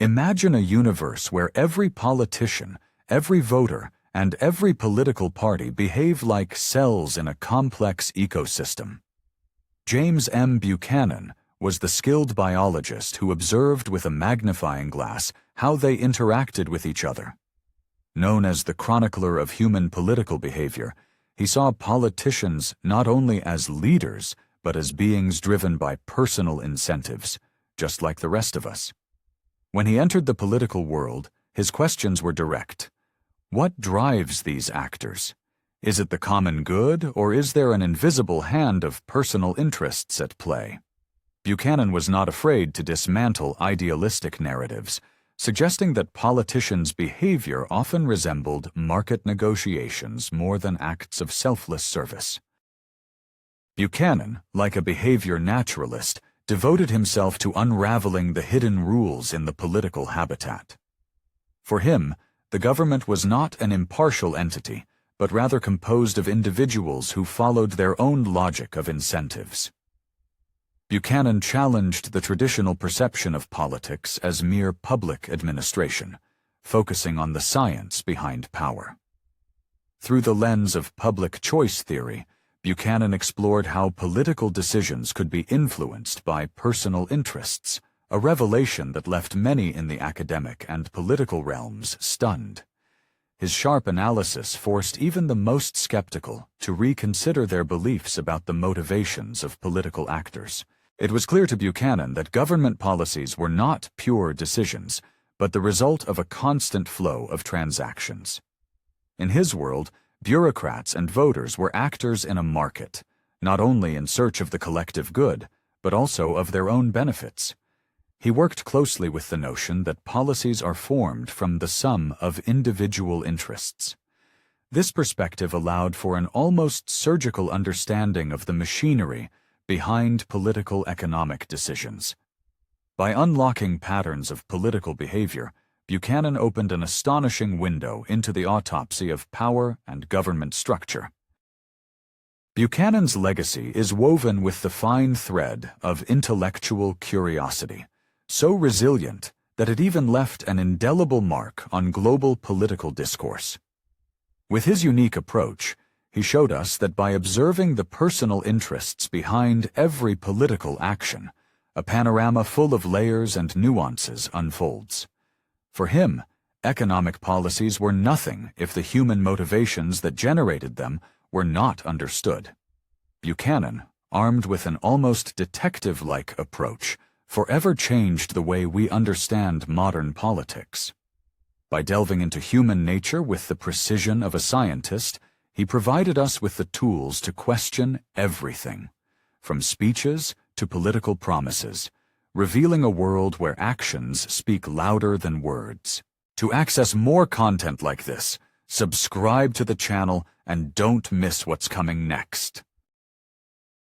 Imagine a universe where every politician, every voter, and every political party behave like cells in a complex ecosystem. James M. Buchanan was the skilled biologist who observed with a magnifying glass how they interacted with each other. Known as the chronicler of human political behavior, he saw politicians not only as leaders, but as beings driven by personal incentives, just like the rest of us. When he entered the political world, his questions were direct. What drives these actors? Is it the common good, or is there an invisible hand of personal interests at play? Buchanan was not afraid to dismantle idealistic narratives, suggesting that politicians' behavior often resembled market negotiations more than acts of selfless service. Buchanan, like a behavior naturalist, devoted himself to unraveling the hidden rules in the political habitat. For him, the government was not an impartial entity, but rather composed of individuals who followed their own logic of incentives. Buchanan challenged the traditional perception of politics as mere public administration, focusing on the science behind power. Through the lens of public choice theory, Buchanan explored how political decisions could be influenced by personal interests, a revelation that left many in the academic and political realms stunned. His sharp analysis forced even the most skeptical to reconsider their beliefs about the motivations of political actors. It was clear to Buchanan that government policies were not pure decisions, but the result of a constant flow of transactions. In his world, bureaucrats and voters were actors in a market, not only in search of the collective good, but also of their own benefits. He worked closely with the notion that policies are formed from the sum of individual interests. This perspective allowed for an almost surgical understanding of the machinery behind political economic decisions. By unlocking patterns of political behavior, Buchanan opened an astonishing window into the autopsy of power and government structure. Buchanan's legacy is woven with the fine thread of intellectual curiosity, so resilient that it even left an indelible mark on global political discourse. With his unique approach, he showed us that by observing the personal interests behind every political action, a panorama full of layers and nuances unfolds. For him, economic policies were nothing if the human motivations that generated them were not understood. Buchanan, armed with an almost detective-like approach, forever changed the way we understand modern politics. By delving into human nature with the precision of a scientist, he provided us with the tools to question everything, from speeches to political promises, revealing a world where actions speak louder than words. To access more content like this, subscribe to the channel and don't miss what's coming next.